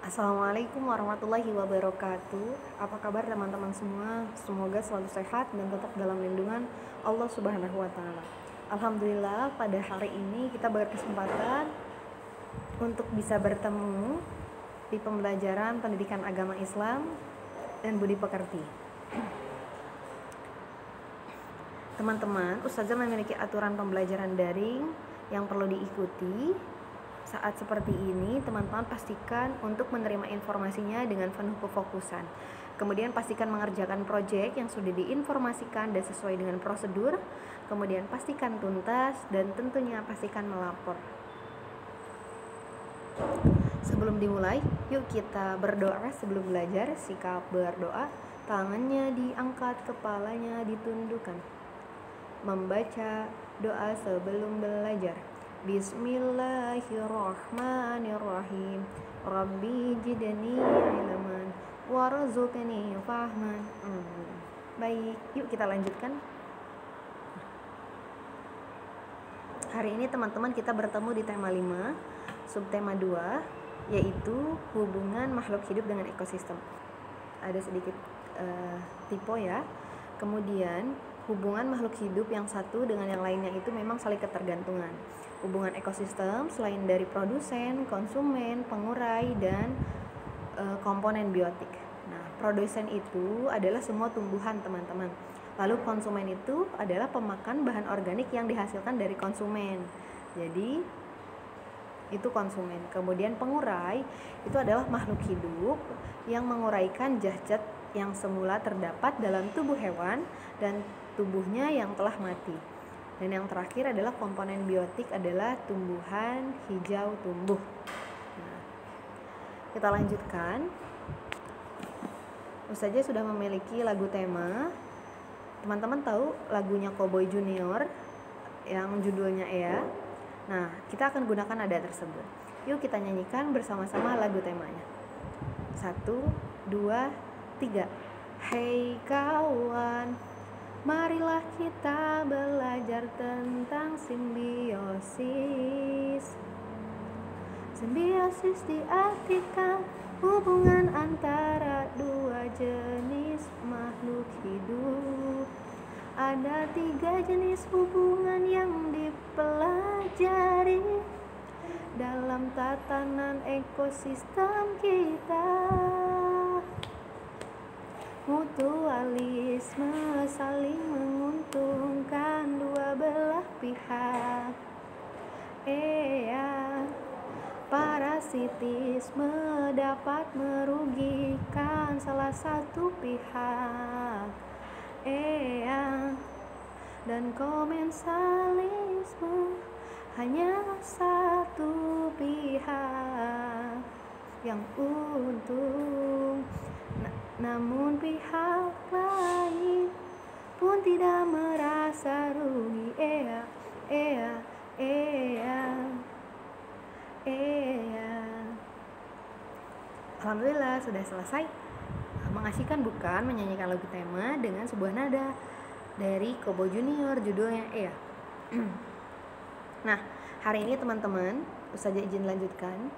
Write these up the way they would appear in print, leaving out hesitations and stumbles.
Assalamualaikum warahmatullahi wabarakatuh. Apa kabar teman-teman semua? Semoga selalu sehat dan tetap dalam lindungan Allah Subhanahu wa taala. Alhamdulillah pada hari ini kita berkesempatan untuk bisa bertemu di pembelajaran pendidikan agama Islam dan budi pekerti. Teman-teman, Ustazah memiliki aturan pembelajaran daring yang perlu diikuti. Saat seperti ini, teman-teman pastikan untuk menerima informasinya dengan penuh kefokusan. Kemudian pastikan mengerjakan proyek yang sudah diinformasikan dan sesuai dengan prosedur. Kemudian pastikan tuntas dan tentunya pastikan melapor. Sebelum dimulai, yuk kita berdoa sebelum belajar. Sikap berdoa, tangannya diangkat, kepalanya ditundukkan. Membaca doa sebelum belajar. Bismillahirrahmanirrahim. Rabbi jidni ilman warzuqni fahman. Baik, yuk kita lanjutkan. Hari ini teman-teman kita bertemu di tema 5, subtema 2, yaitu hubungan makhluk hidup dengan ekosistem. Ada sedikit typo ya. Kemudian hubungan makhluk hidup yang satu dengan yang lainnya itu memang saling ketergantungan. Hubungan ekosistem selain dari produsen, konsumen, pengurai, dan komponen biotik. Nah, produsen itu adalah semua tumbuhan, teman-teman. Lalu konsumen itu adalah pemakan bahan organik yang dihasilkan dari konsumen. Jadi itu konsumen. Kemudian pengurai itu adalah makhluk hidup yang menguraikan zat-zat yang semula terdapat dalam tubuh hewan dan tubuhnya yang telah mati. Dan yang terakhir adalah komponen biotik adalah tumbuhan hijau tumbuh. Nah, kita lanjutkan. Ustazah sudah memiliki lagu tema. Teman-teman tahu lagunya Cowboy Junior yang judulnya Ea. Nah, kita akan gunakan nada tersebut. Yuk kita nyanyikan bersama-sama lagu temanya. 1, 2, 3. Hei kawan, marilah kita belajar tentang simbiosis. Simbiosis diartikan hubungan antara dua jenis makhluk hidup. Ada 3 jenis hubungan yang dipelajari dalam tatanan ekosistem kita. Mutualisme, saling menguntungkan dua belah pihak. Parasitisme dapat merugikan salah satu pihak. Dan komensalisme, hanya satu pihak yang untung. Namun pihak lain pun tidak merasa rugi. Alhamdulillah sudah selesai. Mengasihkan bukan menyanyikan lagu tema dengan sebuah nada dari Cowboy Junior judulnya Ea. Nah, hari ini teman-teman, Ustazah izin lanjutkan.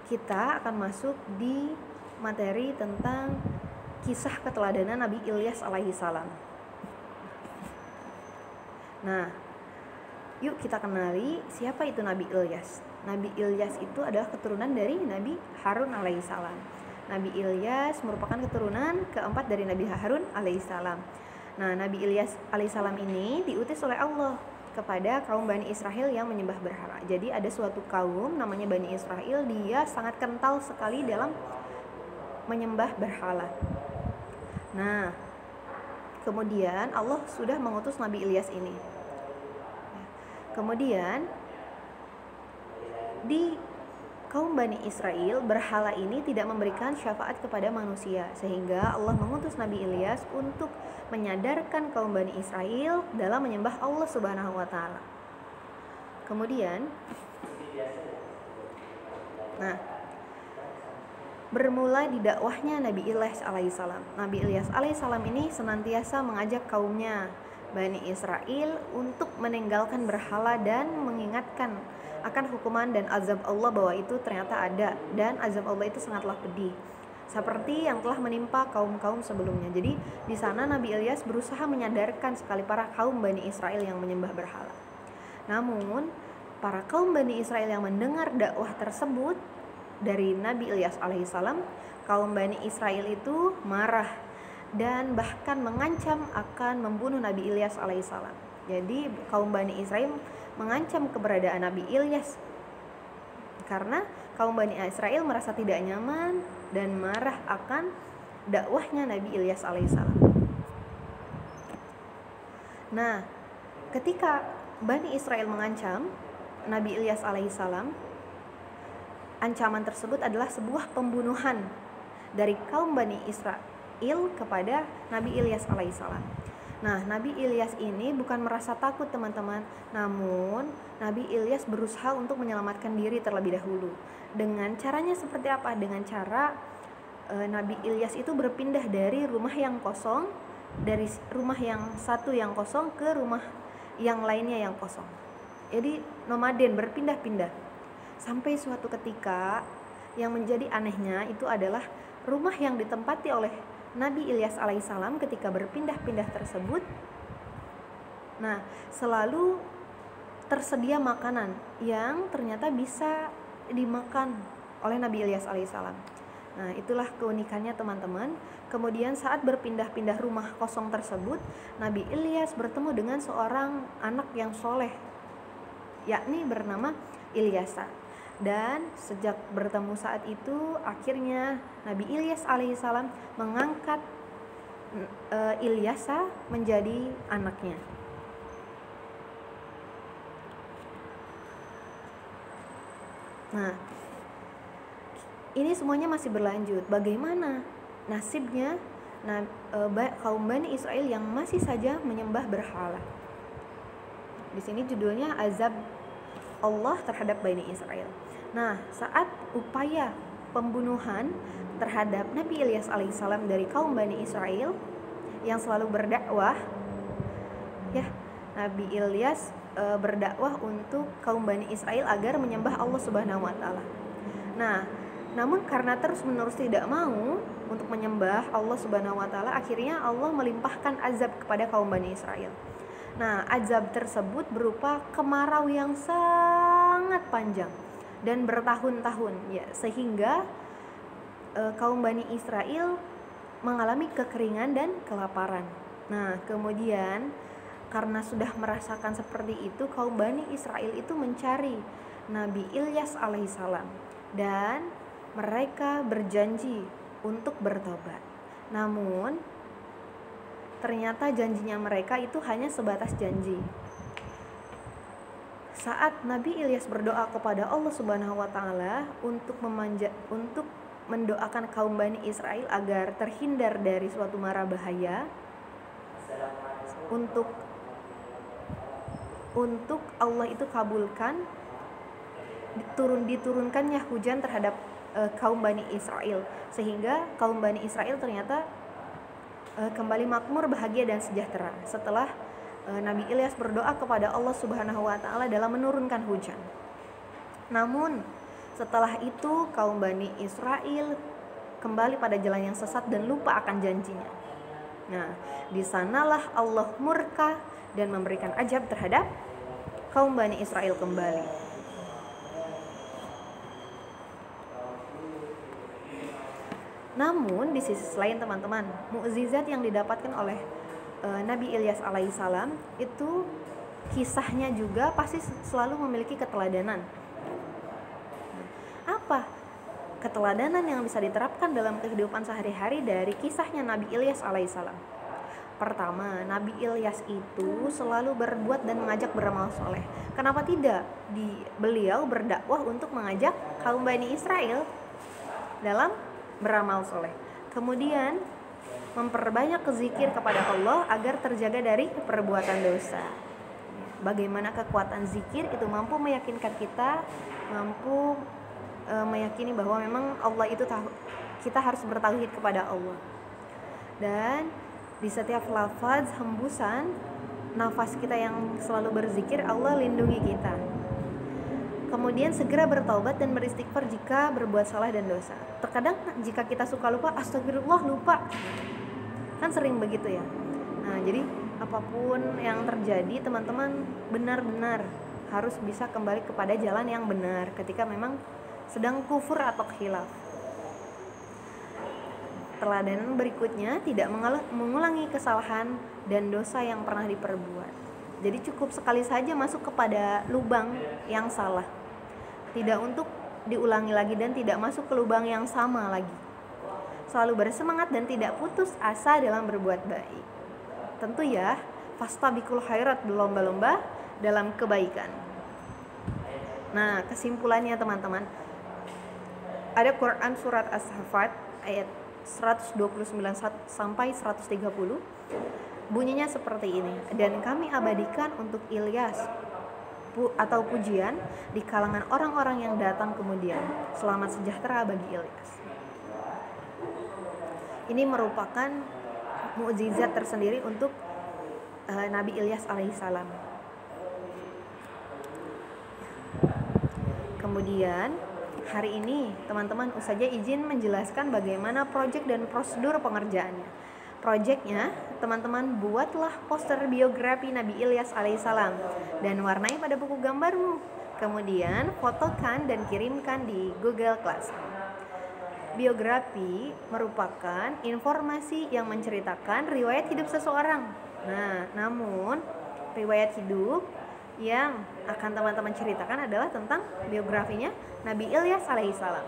Kita akan masuk di materi tentang kisah keteladanan Nabi Ilyas alaihi salam. Nah, yuk kita kenali siapa itu Nabi Ilyas. Nabi Ilyas itu adalah keturunan dari Nabi Harun alaihi salam. Nabi Ilyas merupakan keturunan keempat dari Nabi Harun alaihi salam. Nah, Nabi Ilyas alaihi salam ini diutus oleh Allah kepada kaum Bani Israel yang menyembah berhala. Jadi ada suatu kaum namanya Bani Israel, dia sangat kental sekali dalam menyembah berhala. Nah, kemudian Allah sudah mengutus Nabi Ilyas ini. Kemudian di kaum Bani Israel, berhala ini tidak memberikan syafaat kepada manusia, sehingga Allah mengutus Nabi Ilyas untuk menyadarkan kaum Bani Israel dalam menyembah Allah Subhanahu wa taala. Kemudian bermula di dakwahnya Nabi Ilyas alaihissalam. Nabi Ilyas alaihissalam ini senantiasa mengajak kaumnya Bani Israel untuk meninggalkan berhala dan mengingatkan akan hukuman dan azab Allah bahwa itu ternyata ada, dan azab Allah itu sangatlah pedih, seperti yang telah menimpa kaum-kaum sebelumnya. Jadi di sana Nabi Ilyas berusaha menyadarkan sekali para kaum Bani Israel yang menyembah berhala. Namun para kaum Bani Israel yang mendengar dakwah tersebut dari Nabi Ilyas alaihissalam, kaum Bani Israel itu marah dan bahkan mengancam akan membunuh Nabi Ilyas alaihissalam. Jadi kaum Bani Israel mengancam keberadaan Nabi Ilyas karena kaum Bani Israel merasa tidak nyaman dan marah akan dakwahnya Nabi Ilyas alaihissalam. Nah, ketika Bani Israel mengancam Nabi Ilyas alaihissalam, ancaman tersebut adalah sebuah pembunuhan dari kaum Bani Israel kepada Nabi Ilyas alaihissalam. Nah, Nabi Ilyas ini bukan merasa takut teman-teman, namun Nabi Ilyas berusaha untuk menyelamatkan diri terlebih dahulu. Dengan caranya seperti apa? Dengan cara Nabi Ilyas itu berpindah dari rumah yang kosong, dari rumah yang satu yang kosong ke rumah yang lainnya yang kosong. Jadi nomaden, berpindah-pindah. Sampai suatu ketika yang menjadi anehnya itu adalah rumah yang ditempati oleh Nabi Ilyas alaihissalam ketika berpindah-pindah tersebut, nah selalu tersedia makanan yang ternyata bisa dimakan oleh Nabi Ilyas alaihissalam. Nah, itulah keunikannya teman-teman. Kemudian saat berpindah-pindah rumah kosong tersebut, Nabi Ilyas bertemu dengan seorang anak yang soleh, yakni bernama Ilyasa. Dan sejak bertemu saat itu, akhirnya Nabi Ilyas alaihissalam mengangkat Ilyasa menjadi anaknya. Nah, ini semuanya masih berlanjut. Bagaimana nasibnya kaum Bani Israel yang masih saja menyembah berhala? Di sini judulnya azab Allah terhadap Bani Israel. Nah, saat upaya pembunuhan terhadap Nabi Ilyas alaihissalam dari kaum Bani Israel yang selalu berdakwah, ya, Nabi Ilyas berdakwah untuk kaum Bani Israel agar menyembah Allah Subhanahu wa taala. Nah, namun karena terus-menerus tidak mau untuk menyembah Allah Subhanahu wa taala, akhirnya Allah melimpahkan azab kepada kaum Bani Israel. Nah, azab tersebut berupa kemarau yang sangat panjang dan bertahun-tahun, ya, sehingga kaum Bani Israel mengalami kekeringan dan kelaparan. Nah, kemudian karena sudah merasakan seperti itu, kaum Bani Israel itu mencari Nabi Ilyas alaihissalam dan mereka berjanji untuk bertobat. Namun ternyata janjinya mereka itu hanya sebatas janji. Saat Nabi Ilyas berdoa kepada Allah Subhanahu wa taala untuk mendoakan kaum Bani Israel agar terhindar dari suatu mara bahaya, untuk Allah itu kabulkan diturunkannya hujan terhadap kaum Bani Israel, sehingga kaum Bani Israel ternyata kembali makmur, bahagia dan sejahtera setelah Nabi Ilyas berdoa kepada Allah Subhanahu wa taala dalam menurunkan hujan. Namun setelah itu kaum Bani Israel kembali pada jalan yang sesat dan lupa akan janjinya. Nah, di sanalah Allah murka dan memberikan azab terhadap kaum Bani Israel kembali. Namun di sisi lain teman-teman, mukjizat yang didapatkan oleh Nabi Ilyas alaihissalam itu kisahnya juga pasti selalu memiliki keteladanan. Apa keteladanan yang bisa diterapkan dalam kehidupan sehari-hari dari kisahnya Nabi Ilyas alaihissalam? Pertama, Nabi Ilyas itu selalu berbuat dan mengajak beramal soleh. Kenapa tidak? Beliau berdakwah untuk mengajak kaum Bani Israel dalam beramal soleh. Kemudian memperbanyak zikir kepada Allah agar terjaga dari perbuatan dosa. Bagaimana kekuatan zikir itu mampu meyakinkan kita, mampu meyakini bahwa memang Allah itu kita harus bertauhid kepada Allah. Dan di setiap lafaz hembusan nafas kita yang selalu berzikir, Allah lindungi kita. Kemudian segera bertaubat dan beristighfar jika berbuat salah dan dosa. Terkadang jika kita suka lupa, astagfirullah lupa. Kan sering begitu ya. Nah, jadi apapun yang terjadi, teman-teman benar-benar harus bisa kembali kepada jalan yang benar ketika memang sedang kufur atau khilaf. Teladan berikutnya, tidak mengulangi kesalahan dan dosa yang pernah diperbuat. Jadi cukup sekali saja masuk kepada lubang yang salah, tidak untuk diulangi lagi dan tidak masuk ke lubang yang sama lagi. Selalu bersemangat dan tidak putus asa dalam berbuat baik. Tentu ya, fastabiqul khairat, berlomba-lomba dalam kebaikan. Nah, kesimpulannya teman-teman, ada Quran surat As-Saffat ayat 129 sampai 130, bunyinya seperti ini: dan kami abadikan untuk Ilyas atau pujian di kalangan orang-orang yang datang kemudian. Selamat sejahtera bagi Ilyas. Ini merupakan mukjizat tersendiri untuk Nabi Ilyas alaihissalam. Kemudian hari ini teman-teman saja izin menjelaskan bagaimana proyek dan prosedur pengerjaannya. Proyeknya, teman-teman buatlah poster biografi Nabi Ilyas alaihissalam dan warnai pada buku gambarmu. Kemudian fotokan dan kirimkan di Google Classroom. Biografi merupakan informasi yang menceritakan riwayat hidup seseorang. Nah, namun riwayat hidup yang akan teman-teman ceritakan adalah tentang biografinya Nabi Ilyas alaihissalam.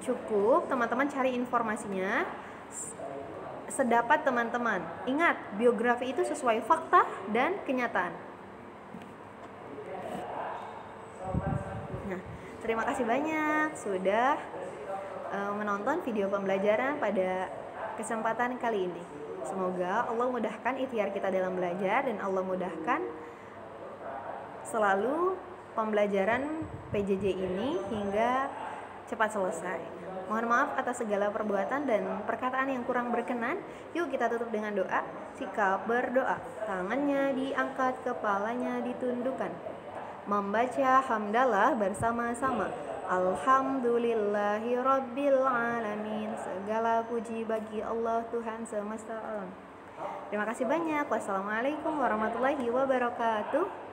Cukup teman-teman cari informasinya sedapat teman-teman. Ingat, biografi itu sesuai fakta dan kenyataan. Nah, terima kasih banyak sudah menonton video pembelajaran pada kesempatan kali ini. Semoga Allah mudahkan ikhtiar kita dalam belajar dan Allah mudahkan selalu pembelajaran PJJ ini hingga cepat selesai. Mohon maaf atas segala perbuatan dan perkataan yang kurang berkenan. Yuk kita tutup dengan doa. Sikap berdoa, tangannya diangkat, kepalanya ditundukkan. Membaca hamdalah bersama-sama. Alhamdulillahi Rabbil Alamin. Segala puji bagi Allah Tuhan semesta alam. Terima kasih banyak. Wassalamualaikum warahmatullahi wabarakatuh.